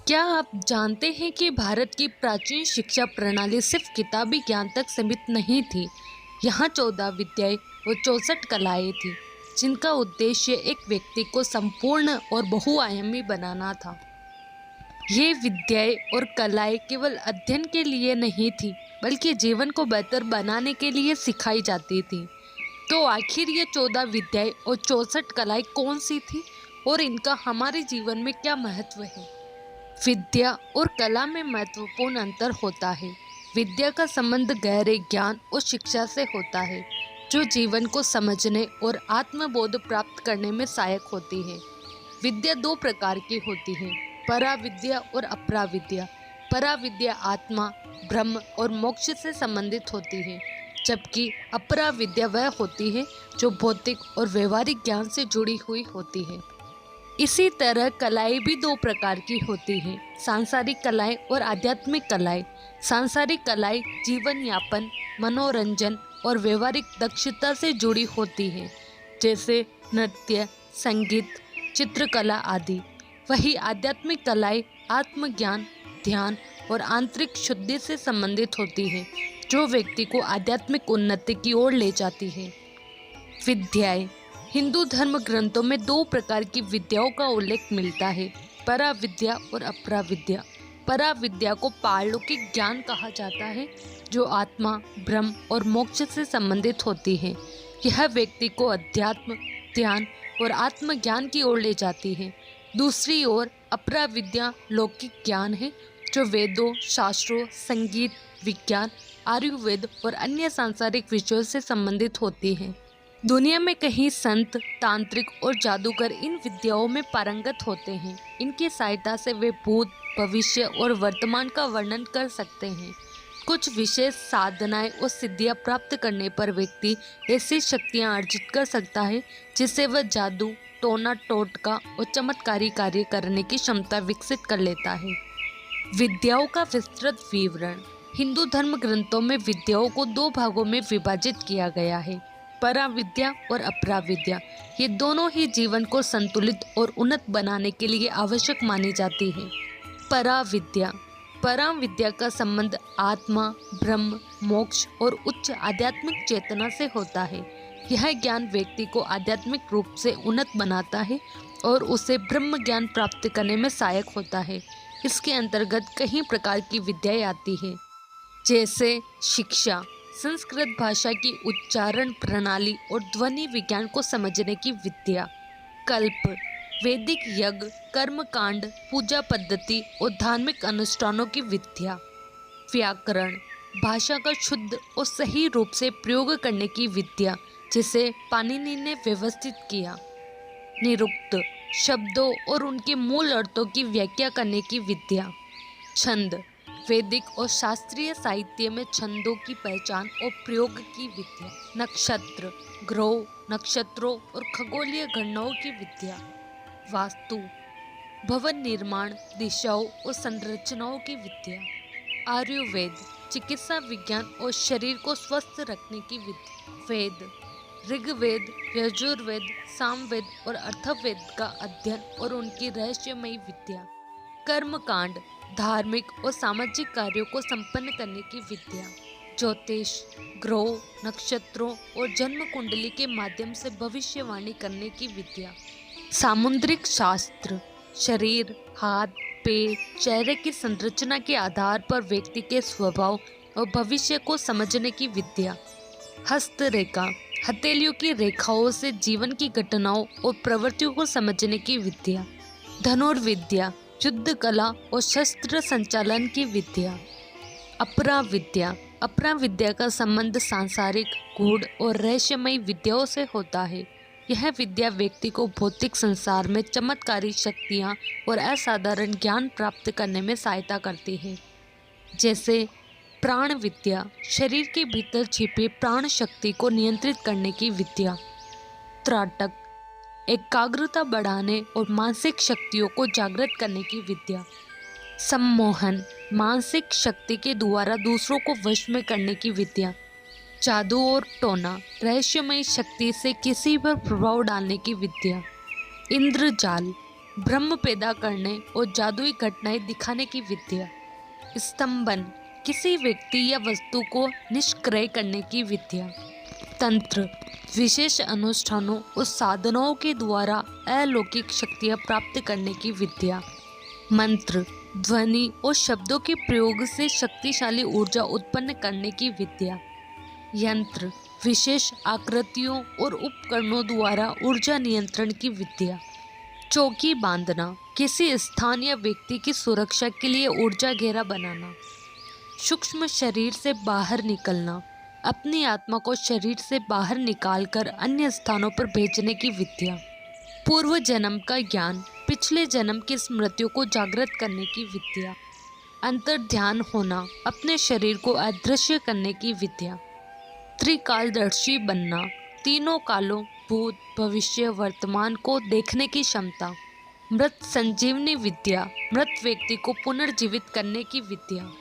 क्या आप जानते हैं कि भारत की प्राचीन शिक्षा प्रणाली सिर्फ किताबी ज्ञान तक सीमित नहीं थी। यहाँ 14 विद्याएं और 64 कलाएं थी, जिनका उद्देश्य एक व्यक्ति को संपूर्ण और बहुआयामी बनाना था। ये विद्याएं और कलाएं केवल अध्ययन के लिए नहीं थी, बल्कि जीवन को बेहतर बनाने के लिए सिखाई जाती थी। तो आखिर ये 14 विद्याएं और 64 कलाएं कौन सी थी और इनका हमारे जीवन में क्या महत्व है? विद्या और कला में महत्वपूर्ण अंतर होता है। विद्या का संबंध गहरे ज्ञान और शिक्षा से होता है, जो जीवन को समझने और आत्मबोध प्राप्त करने में सहायक होती है। विद्या दो प्रकार की होती है, पराविद्या और अपराविद्या। पराविद्या आत्मा, ब्रह्म और मोक्ष से संबंधित होती है, जबकि अपराविद्या वह होती है जो भौतिक और व्यवहारिक ज्ञान से जुड़ी हुई होती है। इसी तरह कलाएं भी दो प्रकार की होती हैं, सांसारिक कलाएं और आध्यात्मिक कलाएं। सांसारिक कलाएं जीवन यापन, मनोरंजन और व्यवहारिक दक्षता से जुड़ी होती हैं, जैसे नृत्य, संगीत, चित्रकला आदि। वही आध्यात्मिक कलाएं आत्मज्ञान, ध्यान और आंतरिक शुद्धि से संबंधित होती हैं, जो व्यक्ति को आध्यात्मिक उन्नति की ओर ले जाती है। विद्याएं। हिंदू धर्म ग्रंथों में दो प्रकार की विद्याओं का उल्लेख मिलता है, पराविद्या और अपराविद्या। पराविद्या को पारलौकिक ज्ञान कहा जाता है, जो आत्मा, ब्रह्म और मोक्ष से संबंधित होती है। यह व्यक्ति को अध्यात्म, ध्यान और आत्मज्ञान की ओर ले जाती है। दूसरी ओर अपराविद्या लौकिक ज्ञान है, जो वेदों, शास्त्रों, संगीत, विज्ञान, आयुर्वेद और अन्य सांसारिक विषयों से संबंधित होती है। दुनिया में कई संत, तांत्रिक और जादूगर इन विद्याओं में पारंगत होते हैं। इनकी सहायता से वे भूत, भविष्य और वर्तमान का वर्णन कर सकते हैं। कुछ विशेष साधनाएं और सिद्धियां प्राप्त करने पर व्यक्ति ऐसी शक्तियां अर्जित कर सकता है, जिससे वह जादू, टोना टोटका और चमत्कारी कार्य करने की क्षमता विकसित कर लेता है। विद्याओं का विस्तृत विवरण। हिंदू धर्म ग्रंथों में विद्याओं को दो भागों में विभाजित किया गया है, पराविद्या और अपराविद्या। ये दोनों ही जीवन को संतुलित और उन्नत बनाने के लिए आवश्यक मानी जाती है। पराविद्या। पराविद्या का संबंध आत्मा, ब्रह्म, मोक्ष और उच्च आध्यात्मिक चेतना से होता है। यह ज्ञान व्यक्ति को आध्यात्मिक रूप से उन्नत बनाता है और उसे ब्रह्म ज्ञान प्राप्त करने में सहायक होता है। इसके अंतर्गत कई प्रकार की विद्याएं आती है, जैसे शिक्षा, संस्कृत भाषा की उच्चारण प्रणाली और ध्वनि विज्ञान को समझने की विद्या। कल्प, वैदिक यज्ञ, कर्मकांड, पूजा पद्धति और धार्मिक अनुष्ठानों की विद्या। व्याकरण, भाषा का शुद्ध और सही रूप से प्रयोग करने की विद्या, जिसे पाणिनि ने व्यवस्थित किया। निरुक्त, शब्दों और उनके मूल अर्थों की व्याख्या करने की विद्या। छंद, वैदिक और शास्त्रीय साहित्य में छंदों की पहचान और प्रयोग की विद्या। नक्षत्र, ग्रहों, नक्षत्रों और खगोलीय गणनाओं की विद्या। वास्तु, भवन निर्माण, दिशाओं और संरचनाओं की विद्या। आयुर्वेद, चिकित्सा विज्ञान और शरीर को स्वस्थ रखने की विद्या। वेद, ऋग्वेद, यजुर्वेद, सामवेद और अथर्ववेद का अध्ययन और उनकी रहस्यमयी विद्या। कर्मकांड, धार्मिक और सामाजिक कार्यों को संपन्न करने की विद्या। ज्योतिष, ग्रहों, नक्षत्रों और जन्म कुंडली के माध्यम से भविष्यवाणी करने की विद्या। सामुद्रिक शास्त्र, शरीर, हाथ, पैर, चेहरे की संरचना के आधार पर व्यक्ति के स्वभाव और भविष्य को समझने की विद्या। हस्तरेखा, हथेलियों की रेखाओं से जीवन की घटनाओं और प्रवृत्तियों को समझने की विद्या। धनुर्विद्या, युद्ध कला और शस्त्र संचालन की विद्या। अपराविद्या। अपराविद्या का संबंध सांसारिक, गूढ़ और रहस्यमयी विद्याओं से होता है। यह विद्या व्यक्ति को भौतिक संसार में चमत्कारी शक्तियाँ और असाधारण ज्ञान प्राप्त करने में सहायता करती है, जैसे प्राण विद्या, शरीर के भीतर छिपी प्राण शक्ति को नियंत्रित करने की विद्या। त्राटक, एकाग्रता बढ़ाने और मानसिक शक्तियों को जागृत करने की विद्या। सम्मोहन, मानसिक शक्ति के द्वारा दूसरों को वश में करने की विद्या। जादू और टोना, रहस्यमयी शक्ति से किसी पर प्रभाव डालने की विद्या। इंद्रजाल, ब्रह्म पैदा करने और जादुई घटनाएं दिखाने की विद्या। स्तंभन, किसी व्यक्ति या वस्तु को निष्क्रिय करने की विद्या। तंत्र, विशेष अनुष्ठानों और साधनों के द्वारा अलौकिक शक्तियां प्राप्त करने की विद्या। मंत्र, ध्वनि और शब्दों के प्रयोग से शक्तिशाली ऊर्जा उत्पन्न करने की विद्या। यंत्र, विशेष आकृतियों और उपकरणों द्वारा ऊर्जा नियंत्रण की विद्या। चौकी बांधना, किसी स्थान या व्यक्ति की सुरक्षा के लिए ऊर्जा घेरा बनाना। सूक्ष्म शरीर से बाहर निकलना, अपनी आत्मा को शरीर से बाहर निकालकर अन्य स्थानों पर भेजने की विद्या। पूर्व जन्म का ज्ञान, पिछले जन्म की स्मृतियों को जागृत करने की विद्या। अंतर ध्यान होना, अपने शरीर को अदृश्य करने की विद्या। त्रिकालदर्शी बनना, तीनों कालों भूत भविष्य वर्तमान को देखने की क्षमता। मृत संजीवनी विद्या, मृत व्यक्ति को पुनर्जीवित करने की विद्या।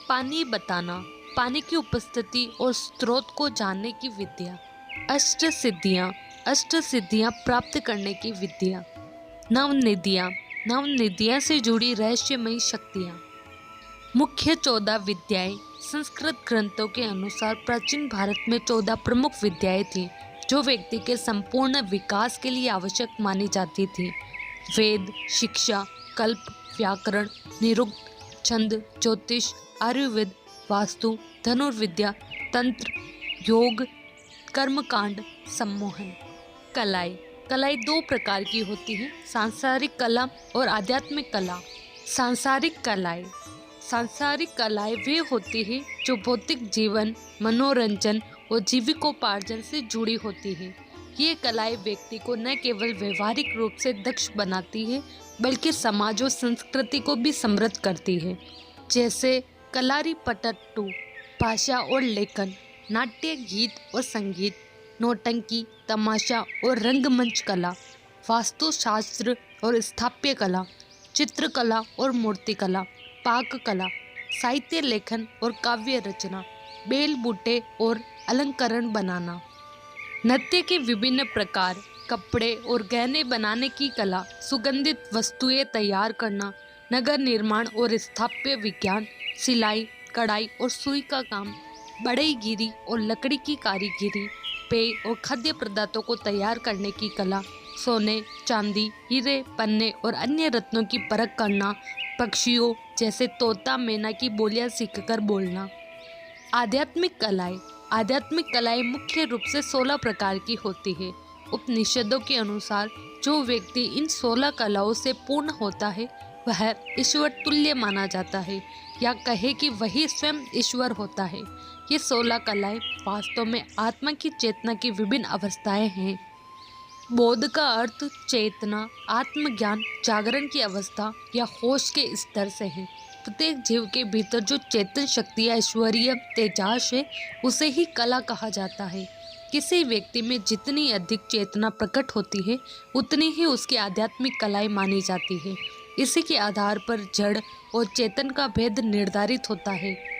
पानी बताना, पानी की उपस्थिति और स्रोत को जानने की विद्या। अष्ट सिद्धियाँ, अष्ट सिद्धियाँ प्राप्त करने की विद्या। नवनिधियाँ, नवनिधियाँ से जुड़ी रहस्यमयी शक्तियाँ। मुख्य 14 विद्याएं। संस्कृत ग्रंथों के अनुसार प्राचीन भारत में 14 प्रमुख विद्याएं थीं जो व्यक्ति के संपूर्ण विकास के लिए आवश्यक मानी जाती थी। वेद, शिक्षा, कल्प, व्याकरण, निरुक्त, छंद, ज्योतिष, आयुर्वेद, वास्तु, धनुर्विद्या, तंत्र, योग, कर्मकांड, सम्मोहन। कलाएं, कलाएं 2 प्रकार की होती हैं, सांसारिक कला और आध्यात्मिक कला। सांसारिक कलाएं वे होती हैं जो भौतिक जीवन, मनोरंजन और जीविकोपार्जन से जुड़ी होती है। ये कलाएं व्यक्ति को न केवल व्यवहारिक रूप से दक्ष बनाती है बल्कि समाज और संस्कृति को भी समृद्ध करती है, जैसे कलारी पटट्टू, भाषा और लेखन, नाट्य, गीत और संगीत, नौटंकी, तमाशा और रंगमंच कला, वास्तुशास्त्र और स्थापत्य कला, चित्रकला और मूर्तिकला, पाक कला, साहित्य लेखन और काव्य रचना, बेल बूटे और अलंकरण बनाना। नृत्य के विभिन्न प्रकार, कपड़े और गहने बनाने की कला, सुगंधित वस्तुएं तैयार करना, नगर निर्माण और स्थापत्य विज्ञान, सिलाई, कढ़ाई और सुई का काम, बढ़ईगिरी और लकड़ी की कारीगिरी, पेय और खाद्य पदार्थों को तैयार करने की कला, सोने, चांदी, हीरे, पन्ने और अन्य रत्नों की परख करना, पक्षियों जैसे तोता मैना की बोलियां सीखकर बोलना। आध्यात्मिक कलाएं मुख्य रूप से 16 प्रकार की होती है। उपनिषदों के अनुसार जो व्यक्ति इन 16 कलाओं से पूर्ण होता है वह ईश्वर तुल्य माना जाता है, या कहे कि वही स्वयं ईश्वर होता है। ये 16 कलाएं वास्तव में आत्मा की चेतना की विभिन्न अवस्थाएं हैं। बोध का अर्थ चेतना, आत्मज्ञान, जागरण की अवस्था या होश के स्तर से है। प्रत्येक जीव के भीतर जो चेतन शक्ति या ईश्वरीय तेजाश है उसे ही कला कहा जाता है। किसी व्यक्ति में जितनी अधिक चेतना प्रकट होती है उतनी ही उसकी आध्यात्मिक कलाएं मानी जाती है। इसी के आधार पर जड़ और चेतन का भेद निर्धारित होता है।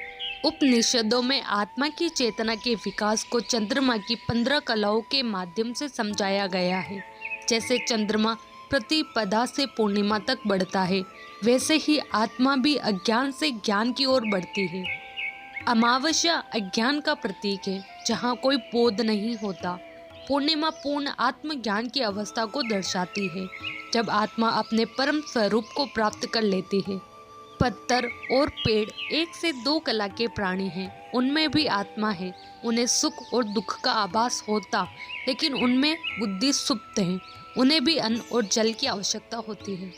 उपनिषदों में आत्मा की चेतना के विकास को चंद्रमा की 15 कलाओं के माध्यम से समझाया गया है। जैसे चंद्रमा प्रतिपदा से पूर्णिमा तक बढ़ता है, वैसे ही आत्मा भी अज्ञान से ज्ञान की ओर बढ़ती है। अमावस्या अज्ञान का प्रतीक है, जहाँ कोई बोध नहीं होता। पूर्णिमा पूर्ण आत्मज्ञान की अवस्था को दर्शाती है, जब आत्मा अपने परम स्वरूप को प्राप्त कर लेती है। पत्थर और पेड़ 1 से 2 कला के प्राणी हैं, उनमें भी आत्मा है। उन्हें सुख और दुख का आभास होता, लेकिन उनमें बुद्धि सुप्त है। उन्हें भी अन्न और जल की आवश्यकता होती है।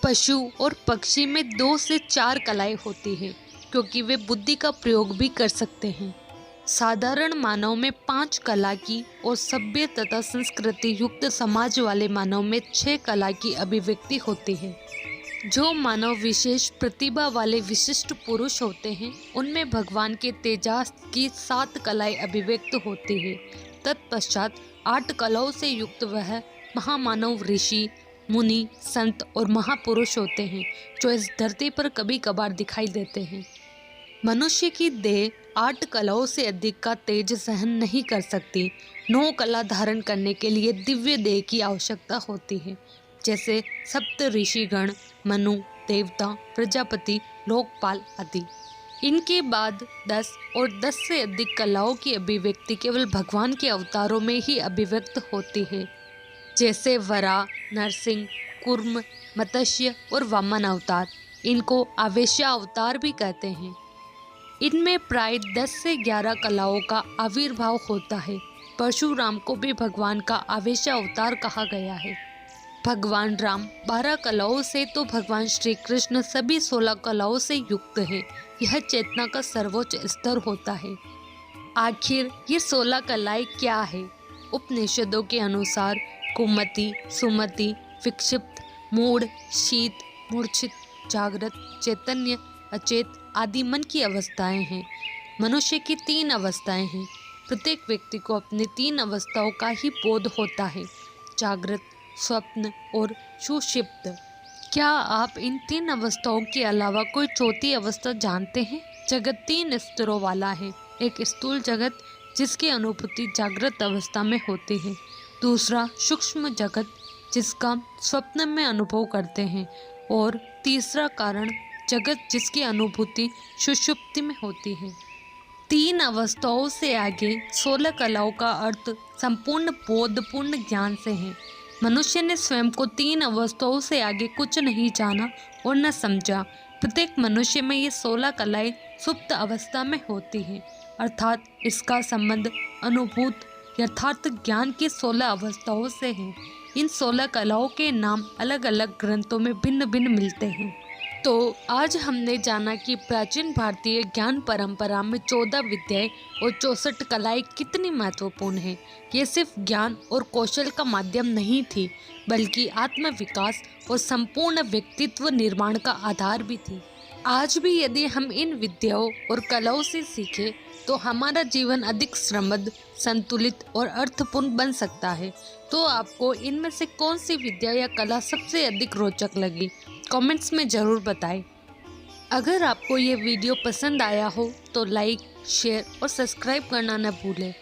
पशु और पक्षी में 2 से 4 कलाएं होती हैं, क्योंकि वे बुद्धि का प्रयोग भी कर सकते हैं। साधारण मानव में 5 कला की और सभ्य तथा संस्कृति युक्त समाज वाले मानव में 6 कला की अभिव्यक्ति होती है। जो मानव विशेष प्रतिभा वाले विशिष्ट पुरुष होते हैं, उनमें भगवान के तेजास की 7 कलाएं अभिव्यक्त होती है। तत्पश्चात 8 कलाओं से युक्त वह महामानव ऋषि, मुनि, संत और महापुरुष होते हैं, जो इस धरती पर कभी कभार दिखाई देते हैं। मनुष्य की देह 8 कलाओं से अधिक का तेज सहन नहीं कर सकती। 9 कला धारण करने के लिए दिव्य देह की आवश्यकता होती है, जैसे सप्त ऋषिगण, मनु, देवता, प्रजापति, लोकपाल आदि। इनके बाद 10 और 10 से अधिक कलाओं की अभिव्यक्ति केवल भगवान के अवतारों में ही अभिव्यक्त होती है, जैसे वराह, नरसिंह, कूर्म, मत्स्य और वामन अवतार। इनको आवेशा अवतार भी कहते हैं। इनमें प्राय 10 से 11 कलाओं का आविर्भाव होता है। परशुराम को भी भगवान का आवेशा अवतार कहा गया है। भगवान राम 12 कलाओं से तो भगवान श्री कृष्ण सभी 16 कलाओं से युक्त है। यह चेतना का सर्वोच्च स्तर होता है। आखिर ये 16 कलाएं क्या है? उपनिषदों के अनुसार कुमति, सुमति, विक्षिप्त, मूढ़, शीत, मूर्छित, जागृत, चैतन्य, अचेत आदि मन की अवस्थाएं हैं। मनुष्य की 3 अवस्थाएं हैं। प्रत्येक व्यक्ति को अपनी 3 अवस्थाओं का ही बोध होता है, जागृत, स्वप्न और सुषुप्त। क्या आप इन 3 अवस्थाओं के अलावा कोई चौथी अवस्था जानते हैं? जगत 3 स्तरों वाला है। एक स्थूल जगत जिसकी अनुभूति जागृत अवस्था में होती है, दूसरा सूक्ष्म जगत जिसका स्वप्न में अनुभव करते हैं, और तीसरा कारण जगत जिसकी अनुभूति सुषुप्ति में होती है। 3 अवस्थाओं से आगे 16 कलाओं का अर्थ संपूर्ण बोधपूर्ण ज्ञान से है। मनुष्य ने स्वयं को 3 अवस्थाओं से आगे कुछ नहीं जाना और न समझा। प्रत्येक मनुष्य में ये 16 कलाएं सुप्त अवस्था में होती हैं, अर्थात इसका संबंध अनुभूत यथार्थ ज्ञान की 16 अवस्थाओं से है। इन 16 कलाओं के नाम अलग अलग ग्रंथों में भिन्न भिन्न मिलते हैं। तो आज हमने जाना कि प्राचीन भारतीय ज्ञान परंपरा में 14 विद्याएं और 64 कलाएं कितनी महत्वपूर्ण हैं। ये सिर्फ ज्ञान और कौशल का माध्यम नहीं थी, बल्कि आत्म विकास और संपूर्ण व्यक्तित्व निर्माण का आधार भी थी। आज भी यदि हम इन विद्याओं और कलाओं से सीखें तो हमारा जीवन अधिक समृद्ध, संतुलित और अर्थपूर्ण बन सकता है। तो आपको इनमें से कौन सी विद्या या कला सबसे अधिक रोचक लगी? कमेंट्स में ज़रूर बताएं। अगर आपको ये वीडियो पसंद आया हो तो लाइक, शेयर और सब्सक्राइब करना न भूलें।